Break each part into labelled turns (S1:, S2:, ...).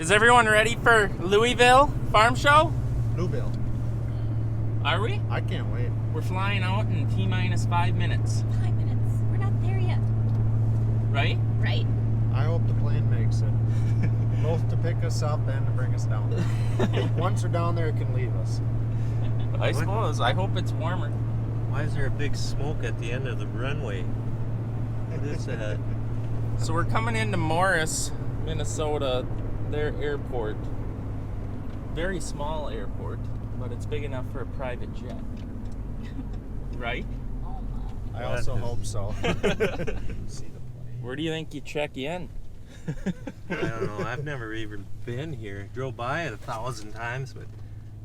S1: Is everyone ready for Louisville Farm Show?
S2: Louisville.
S1: Are we?
S2: I can't wait.
S1: We're flying out in T-minus 5 minutes.
S3: 5 minutes. We're not there yet.
S1: Right?
S3: Right.
S2: I hope the plane makes it. Both to pick us up and to bring us down. Once we're down there, it can leave us.
S1: I suppose. I hope it's warmer.
S4: Why is there a big smoke at the end of the runway? What is that?
S1: So we're coming into Morris, Minnesota, their airport. Very small airport, but it's big enough for a private jet. Right?
S3: Oh my.
S2: I also hope so. See the plane.
S1: Where do you think you check in?
S4: I don't know. I've never even been here. Drove by it 1,000 times, but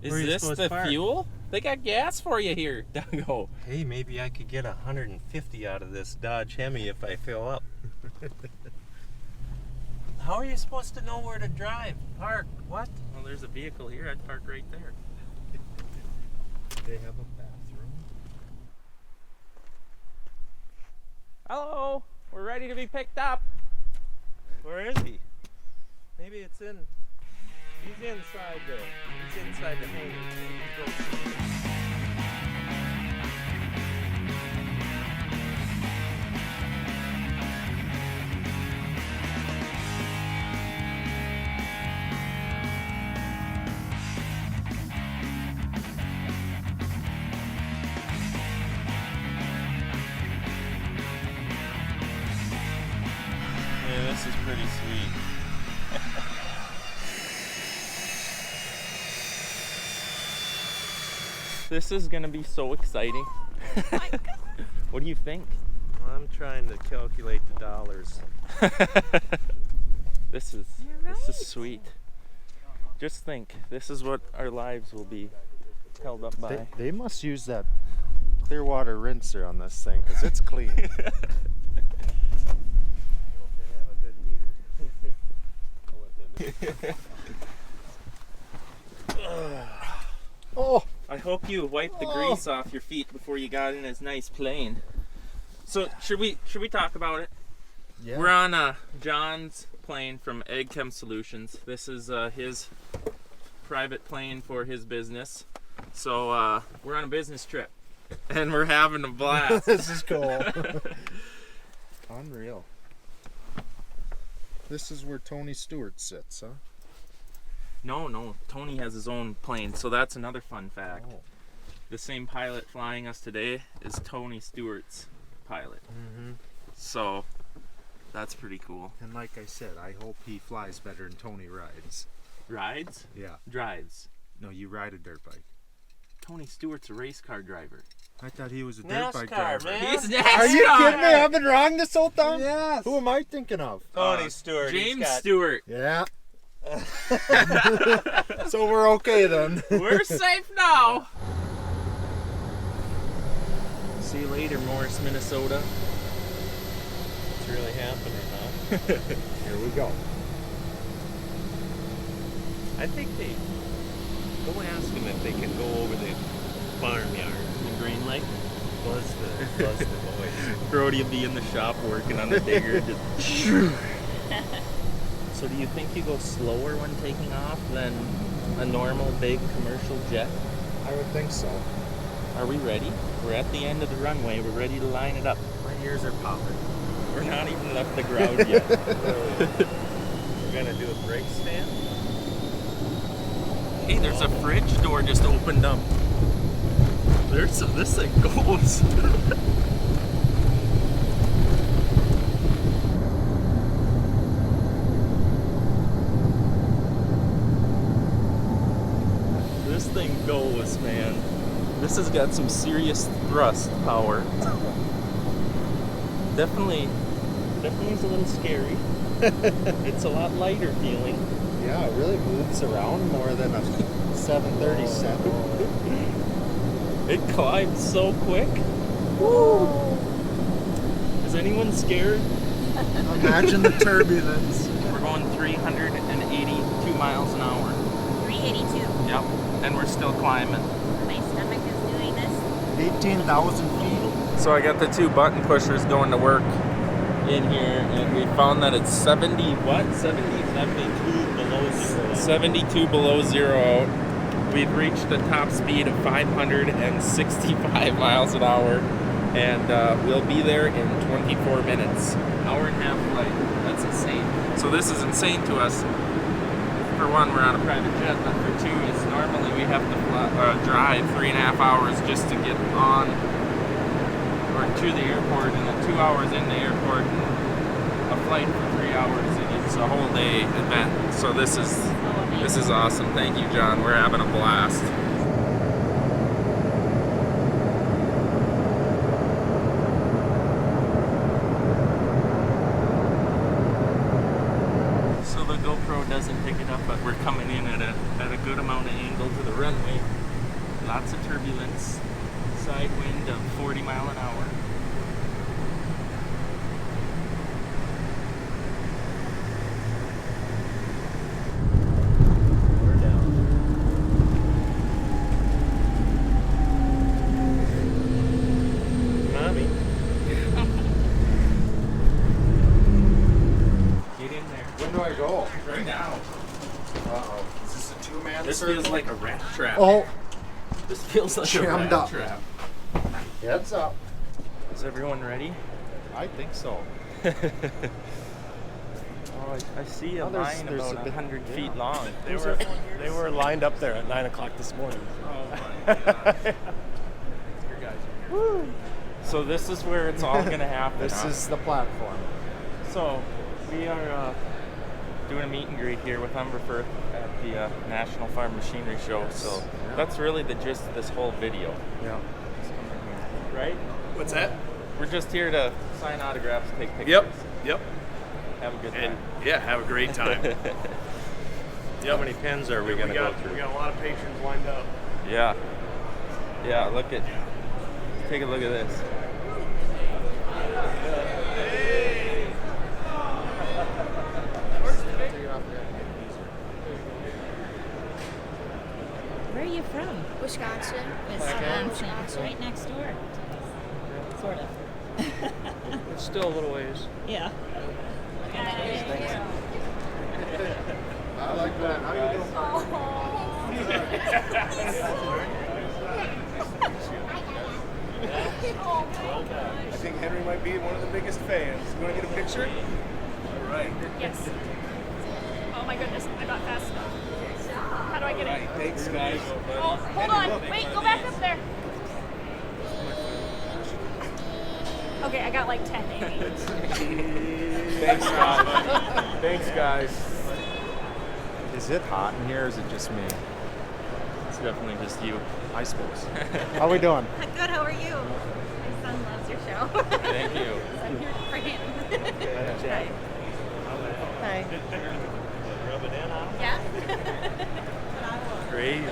S1: Is
S4: where are you
S1: this
S4: supposed
S1: the
S4: to park?
S1: fuel? They got gas for you here, Duggo.
S4: Hey, maybe I could get 150 out of this Dodge Hemi if I fill up. How are you supposed to know where to drive? Park? What?
S1: Well, there's a vehicle here. I'd park right there.
S2: They have a bathroom.
S1: Hello. We're ready to be picked up.
S4: Where is he? Maybe it's in. He's inside there. He's inside the hangar. Maybe go see.
S1: Yeah, this is pretty sweet. This is gonna be so exciting. What do you think?
S4: I'm trying to calculate the dollars.
S1: This is
S3: You're
S1: this
S3: right.
S1: is sweet. Just think, this is what our lives will be held up by.
S2: They must use that clear water rinser on this thing because it's clean. Oh,
S1: I hope you wiped the grease off your feet before you got in this nice plane. So should we talk about it?
S2: yeah.
S1: We're on John's plane from Ag Chem Solutions. This is his private plane for his business. So we're on a business trip and we're having a blast.
S2: This is cool. Unreal. This is where Tony Stewart sits, huh?
S1: No, Tony has his own plane, so that's another fun fact.
S2: Oh.
S1: The same pilot flying us today is Tony Stewart's pilot.
S2: Mm-hmm.
S1: So that's pretty cool.
S2: And like I said, I hope he flies better than Tony rides.
S1: Rides?
S2: Yeah.
S1: Drives.
S2: No, you ride a dirt bike.
S1: Tony Stewart's a race car driver.
S2: I thought he was a dirt bike
S4: NASCAR,
S2: driver.
S4: man.
S1: He's NASCAR!
S2: Are you kidding me? I've been wrong this whole time?
S4: Yes.
S2: Who am I thinking of?
S4: Tony Stewart. he's
S1: James
S4: got-
S1: Stewart.
S2: Yeah. So we're okay then.
S1: We're safe now. See you later, Morris, Minnesota.
S4: It's really happening, huh?
S2: Here we go.
S4: I think they go ask them if they can go over the farmyard.
S1: The grain lake.
S4: Buzz the boys.
S1: Brody will be in the shop working on the digger. Just So do you think you go slower when taking off than a normal big commercial jet?
S2: I would think so.
S1: Are we ready? We're at the end of the runway. We're ready to line it up.
S2: My ears are popping.
S1: We're not even left the ground yet.
S4: We're gonna do a brake stand.
S1: Hey, there's a fridge door just opened up. This thing goes. This thing goes, man. This has got some serious thrust power. Definitely is a little scary. It's a lot lighter feeling.
S2: Yeah, it really moves around more than a 737.
S1: It climbs so quick. Woo! Is anyone scared?
S2: Imagine the turbulence.
S1: We're going 382 miles an hour.
S3: 382.
S1: Yep. And we're still climbing.
S3: My stomach is doing this.
S2: 18,000 feet.
S1: So I got the two button pushers going to work in here, and we found that it's 72 below zero. 72 below zero out. We've reached a top speed of 565 miles an hour, and we'll be there in 24 minutes. Hour and a half flight. That's insane. So this is insane to us. For one, we're on a private jet, but for two, is normally we have to drive 3.5 hours just to get on or to the airport, and then 2 hours in the airport, and a flight for 3 hours. It's a whole day event. So this is awesome. Thank you, John. We're having a blast. So the GoPro doesn't pick it up, but we're coming in at a good amount of angle to the runway. Lots of turbulence. Side wind of 40 mile an hour. Right now.
S2: Uh-oh. Is this a two-man
S1: This
S2: circle?
S1: feels like a rat trap.
S2: Oh,
S1: This feels like a
S2: jammed
S1: rat
S2: up.
S1: trap.
S2: Heads up.
S1: Is everyone ready?
S2: I think so.
S1: Oh, I see a
S2: Oh, there's
S1: line
S2: a
S1: about
S2: bit-
S1: 100
S2: yeah.
S1: feet long.
S4: They were lined up there at 9 o'clock this morning.
S1: Oh my gosh. Your guys are here. So this is where it's all going to happen.
S2: This is the platform.
S1: So we are doing a meet and greet here with Umberfirth at the National Farm Machinery Show. So
S2: Yeah.
S1: that's really the gist of this whole video.
S2: Yeah.
S1: Right?
S4: What's that?
S1: We're just here to sign autographs, take pictures.
S4: Yep.
S1: Have a good time.
S4: And yeah, have a great time. How many pins are we going to go through? We got a lot of patrons lined up.
S1: Yeah. Yeah, take a look at this.
S3: Where are you from?
S5: Wisconsin.
S3: Wisconsin. Right next door. Sort of.
S4: It's still a little ways.
S3: Yeah.
S2: I like that. How you
S4: I think Henry might be one of the biggest fans. You want to get a picture? All right.
S5: Yes. Oh my goodness, I got fast enough. How do I get it?
S4: Thanks, guys.
S5: Oh, hold on. Wait, go back up there. Okay, I got like 10 maybe.
S1: Thanks, guys. Thanks, guys.
S2: Is it hot in here or is it just me?
S1: It's definitely just you.
S2: I suppose. How we doing?
S3: Good, how are you? My son loves your show.
S1: Thank you.
S3: I'm here for him. Hi. Hi.
S4: Rub it in on.
S3: Yeah?
S4: Crazy.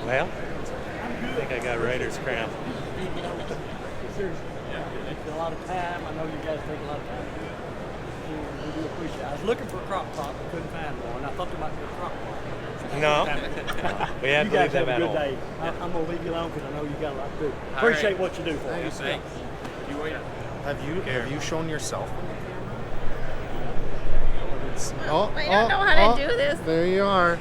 S4: Well, I think I got writer's cramp.
S6: A lot of time. I know you guys take a lot of time. We do appreciate it. I was looking for a crock pot, but couldn't find one. I thought there might be a crock pot.
S4: No. We have
S6: You
S4: to
S6: guys
S4: leave them
S6: have
S4: at
S6: a good
S4: home.
S6: day. I'm going to leave you alone because I know you got a lot to do.
S1: All
S6: Appreciate
S1: right.
S6: what you do for us.
S1: Thanks. You wait.
S2: Have you shown yourself?
S3: I don't know how to do this.
S2: There you are.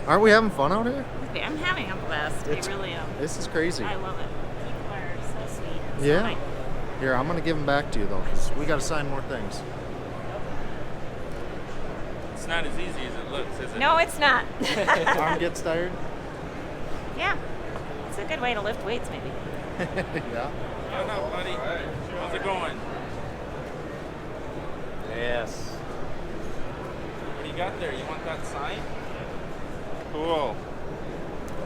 S2: Aren't we having fun out here?
S3: I'm having a blast.
S2: It's-
S3: I really am.
S2: This is crazy.
S3: I love it. People are so sweet. and so
S2: Yeah.
S3: nice.
S2: Here, I'm gonna give them back to you though, because we gotta sign more things.
S1: It's not as easy as it looks, is it?
S3: No, it's not.
S2: Arm gets tired.
S3: Yeah. It's a good way to lift weights, maybe.
S2: Yeah.
S1: What's up, buddy? How's it going?
S4: Yes.
S1: What do you got there? You want that sign? Cool.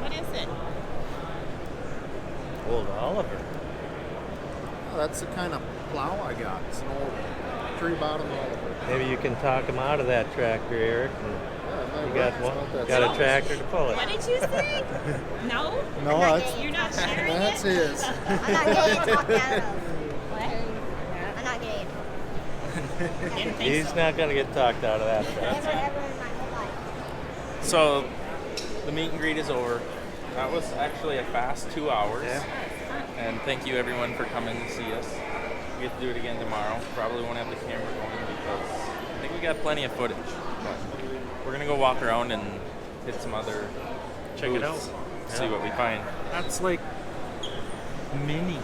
S3: What is it?
S4: Old Oliver.
S2: Oh, that's the kind of plow I got. It's an old tree bottom Oliver.
S4: Maybe you can talk him out of that tractor, Eric.
S2: Yeah, it might
S4: You
S2: work.
S4: got
S2: It's
S4: one.
S2: not that
S4: Got a
S2: serious.
S4: tractor to pull it.
S3: What did you say? No?
S2: No, that's
S3: You're not sharing
S2: that's
S3: it?
S2: his.
S5: I'm not getting talked out of.
S3: What?
S5: I'm not getting
S3: Didn't think
S4: He's
S3: so.
S4: not going to get talked out of that
S5: never
S4: tractor.
S5: ever in my whole life.
S1: So the meet and greet is over. That was actually a fast 2 hours.
S4: Yeah.
S1: And thank you everyone for coming to see us. We get to do it again tomorrow. Probably won't have the camera going because I think we got plenty of footage. But we're gonna go walk around and hit some other
S4: Check it out.
S1: booths, see
S4: Yeah.
S1: what we find. That's like mini.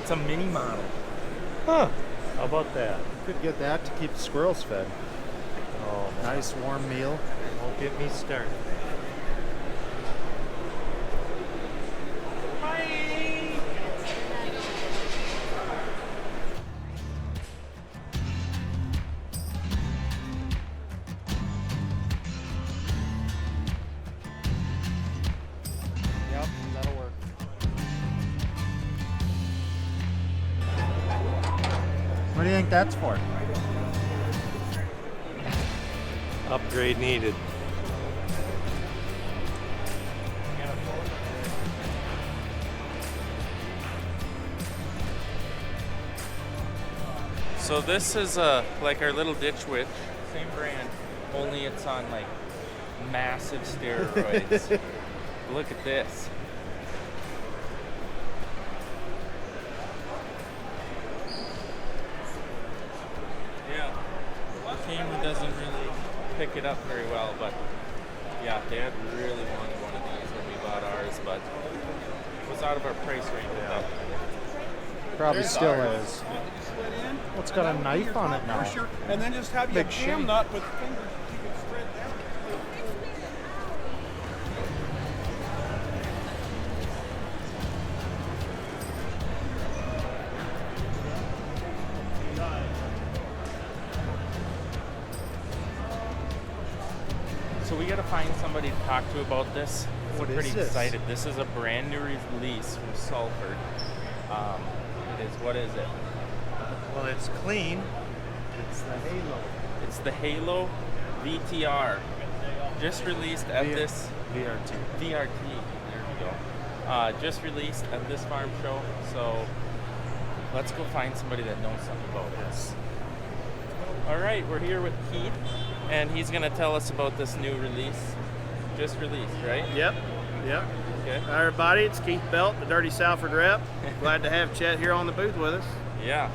S1: It's a mini model.
S4: Huh. How about that?
S2: Could get that to keep the squirrels fed.
S4: Oh,
S2: Nice warm meal.
S4: won't get me started.
S2: Yep, that'll work. What do you think that's for?
S4: Upgrade needed.
S1: So this is like our little ditch witch, same brand, only it's on like massive steroids. Look at this. Yeah, the camera doesn't really pick it up very well, but yeah, Dad really wanted one of these when we bought ours, but it was out of our price range at that point.
S2: Probably still is. Well, it's got a knife on it now.
S3: And then just have
S2: Big
S3: your jam
S2: shape.
S3: nut with the fingers to keep it spread down.
S1: So we gotta find somebody to talk to about this.
S2: What
S1: I'm
S2: is
S1: pretty
S2: this?
S1: excited. This is a brand new release from Salford. It is, what is it?
S4: Well, it's clean.
S2: It's the Halo.
S1: It's the Halo VTR. Just released at this
S2: VRT.
S1: VRT. There we go. Just released at this farm show. So let's go find somebody that knows something about this. All right, we're here with Keith, and he's gonna tell us about this new release. Just released, right?
S7: Yep.
S1: Okay.
S7: Hi, everybody. It's Keith Belt, the Dirty Salford rep. Glad to have Chet here on the booth with us.
S1: Yeah.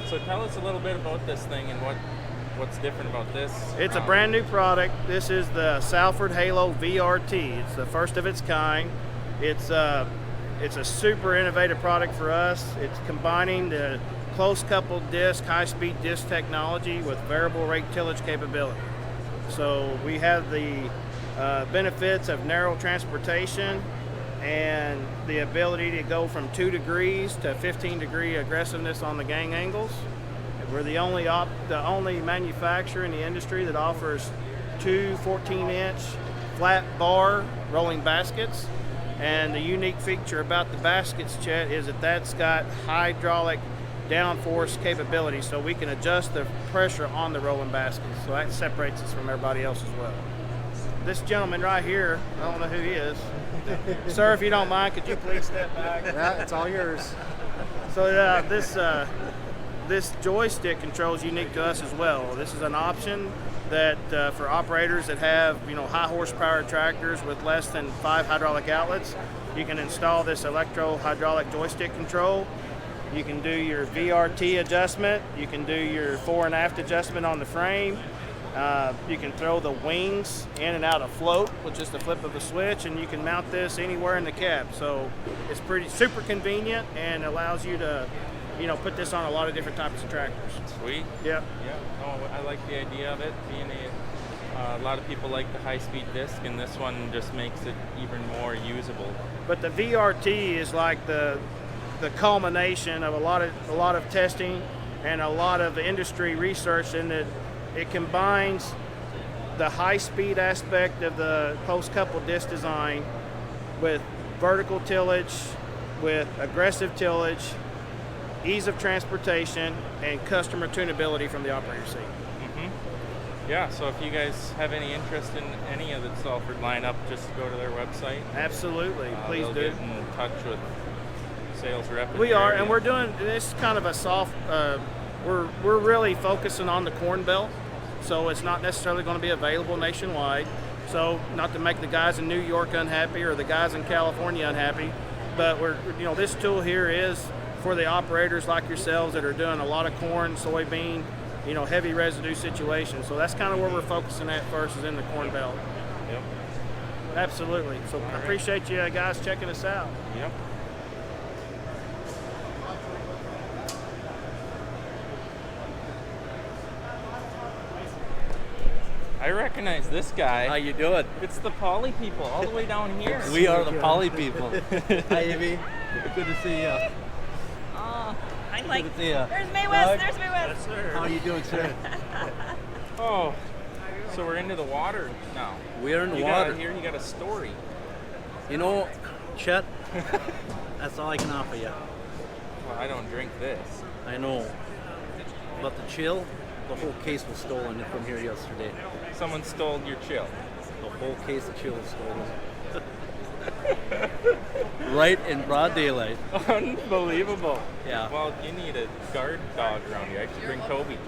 S1: So tell us a little bit about this thing and what's different about this.
S7: It's a brand new product. This is the Salford Halo VRT. It's the first of its kind. It's a super innovative product for us. It's combining the close coupled disc, high-speed disc technology with variable rate tillage capability. So we have the benefits of narrow transportation and the ability to go from 2 degrees to 15-degree aggressiveness on the gang angles. We're the only manufacturer in the industry that offers 2 14-inch flat bar rolling baskets. And the unique feature about the baskets, Chet, is that that's got hydraulic downforce capability, so we can adjust the pressure on the rolling baskets. So that separates us from everybody else as well. This gentleman right here, I don't know who he is. Sir, if you don't mind, could you please step back?
S2: Yeah, it's all yours.
S7: So this joystick control is unique to us as well. This is an option that for operators that have high horsepower tractors with less than 5 hydraulic outlets, you can install this electro hydraulic joystick control. You can do your VRT adjustment. You can do your fore and aft adjustment on the frame. You can throw the wings in and out of float with just the flip of a switch, and you can mount this anywhere in the cab. So it's super convenient and allows you to, put this on a lot of different types of tractors.
S1: Sweet.
S7: Yep.
S1: Yeah. No, I like the idea of it being a lot of people like the high-speed disc, and this one just makes it even more usable.
S7: But the VRT is like the culmination of a lot of testing and a lot of industry research, in that it combines the high-speed aspect of the post-coupled disc design with vertical tillage, with aggressive tillage, ease of transportation, and customer tunability from the operator seat.
S1: Yeah, so if you guys have any interest in any of the Salford lineup, just go to their website.
S7: Absolutely, please
S1: they'll
S7: do.
S1: get in touch with sales rep. in
S7: We
S1: the
S7: are,
S1: area.
S7: and we're doing this kind of a soft. We're really focusing on the Corn Belt, so it's not necessarily going to be available nationwide. So not to make the guys in New York unhappy or the guys in California unhappy, but this tool here is for the operators like yourselves that are doing a lot of corn, soybean, heavy residue situation. So that's kind of where we're focusing at first, is in the Corn Belt.
S1: Yep.
S7: Absolutely. So I appreciate you guys checking us out.
S1: Yep. I recognize this guy.
S3: How you doing?
S1: It's the Poly people all the way down here.
S3: We are the Poly people. Hi, Evie. Good to see you.
S5: Oh, I like.
S3: Good to see you.
S5: There's May West.
S3: Doug?
S5: There's May West.
S3: How are you doing, sir?
S1: Oh, so we're into the water now.
S3: We are in the
S1: You
S3: water.
S1: Here, you got a story.
S3: You know, Chet, that's all I can offer you.
S1: Well, I don't drink this.
S3: I know. But the chill, the whole case was stolen from here yesterday.
S1: Someone stole your chill.
S3: The whole case of chill was stolen. Right in broad daylight.
S1: Unbelievable.
S3: Yeah.
S1: Well, you need a guard dog around here. I should bring Toby.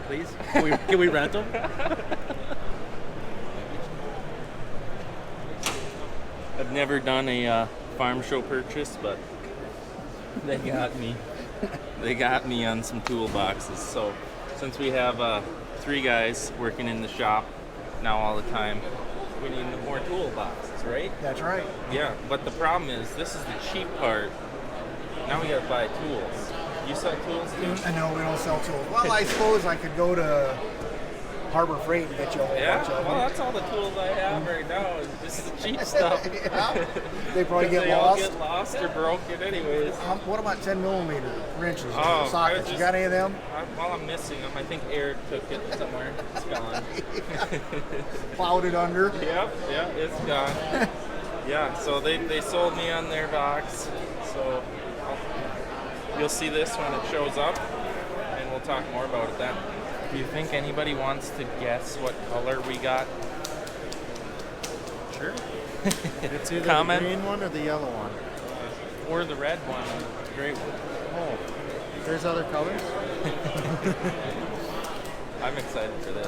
S3: Please? Can we rent them?
S1: I've never done a farm show purchase, but they got me. They got me on some toolboxes. So since we have 3 guys working in the shop now all the time, we need more toolboxes, right?
S2: That's right.
S1: Yeah, but the problem is this is the cheap part. Now we gotta buy tools. You sell tools too?
S2: I know we don't sell tools. Well, I suppose I could go to Harbor Freight and get you a whole
S1: Yeah,
S2: bunch of
S1: well,
S2: them.
S1: that's all the tools I have right now. Is just the cheap stuff.
S2: Yeah. They probably
S1: 'Cause
S2: get
S1: they all
S2: lost.
S1: get lost or broken, anyways.
S2: What about 10mm wrenches,
S1: Oh, I
S2: sockets?
S1: was
S2: You
S1: just-
S2: got any of them?
S1: While I'm missing them, I think Eric took it somewhere. It's gone.
S2: Plowed it under.
S1: Yep, it's gone. Yeah, so they sold me on their box. So you'll see this when it shows up, and we'll talk more about it then. Do you think anybody wants to guess what color we got?
S2: Sure. It's either
S1: Comment.
S2: the green one or the yellow one.
S1: Or the red one? Great.
S2: Oh, there's other colors?
S1: I'm excited for this.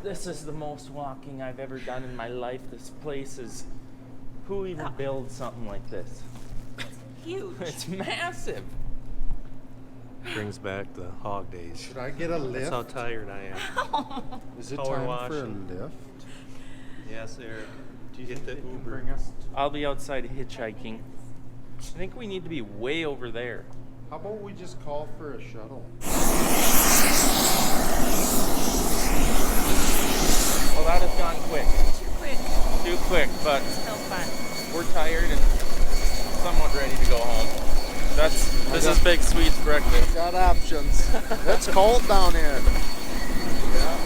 S1: This is the most walking I've ever done in my life. This place is... Who even builds something like this?
S5: Huge.
S1: It's massive.
S4: Brings back the hog days.
S2: Should I get a
S4: That's
S2: lift?
S4: how tired I am.
S2: Is it
S4: power
S2: time
S4: wash
S2: for a
S4: and-
S2: lift?
S4: Yes, sir. Do you get the Uber?
S2: Bring us.
S1: I'll be outside hitchhiking. I think we need to be way over there.
S2: How about we just call for a shuttle?
S1: Well, that has gone quick.
S5: Too quick.
S1: Too quick, but
S5: Still fun.
S1: we're tired and somewhat ready to go home. This is Big Sweet's breakfast.
S2: Got options. It's cold down here.
S1: Yeah.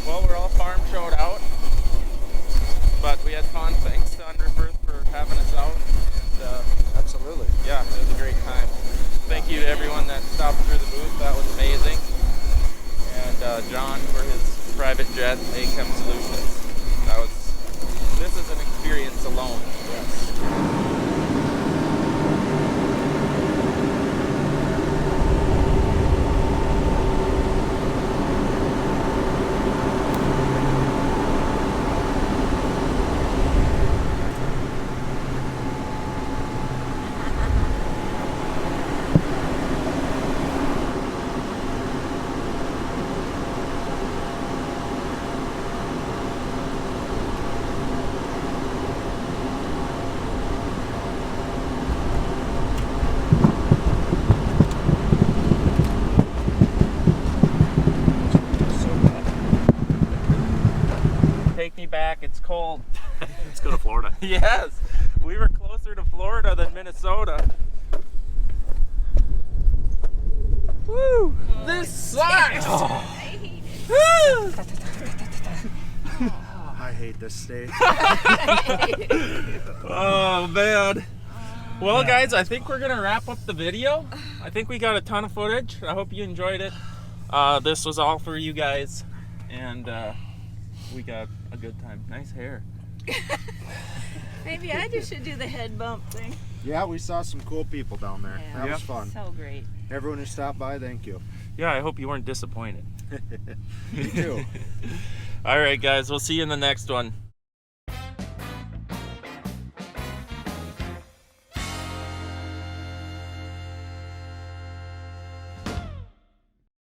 S1: Well, we're all farm showed out, but we had fun. Thanks to Underfirth for having us out. And,
S2: Absolutely.
S1: yeah, it was a great time. Thank you to everyone that stopped through the booth. That was amazing. And John for his private jet, AChem Solutions. This is an experience alone. Yes. Take me back, it's cold.
S4: Let's go to Florida.
S1: Yes, we were closer to Florida than Minnesota. Woo! This sucks! Woo!
S2: I hate this state.
S1: Oh man. Well guys, I think we're gonna wrap up the video. I think we got a ton of footage. I hope you enjoyed it. This was all for you guys, and we got a good time. Nice hair.
S5: Maybe I just should do the head bump thing.
S2: Yeah, we saw some cool people down there.
S5: Yeah.
S2: That
S1: Yep.
S2: was fun.
S5: So great.
S2: Everyone who stopped by, thank you.
S1: Yeah, I hope you weren't disappointed.
S2: Me too.
S1: All right guys, we'll see you in the next one.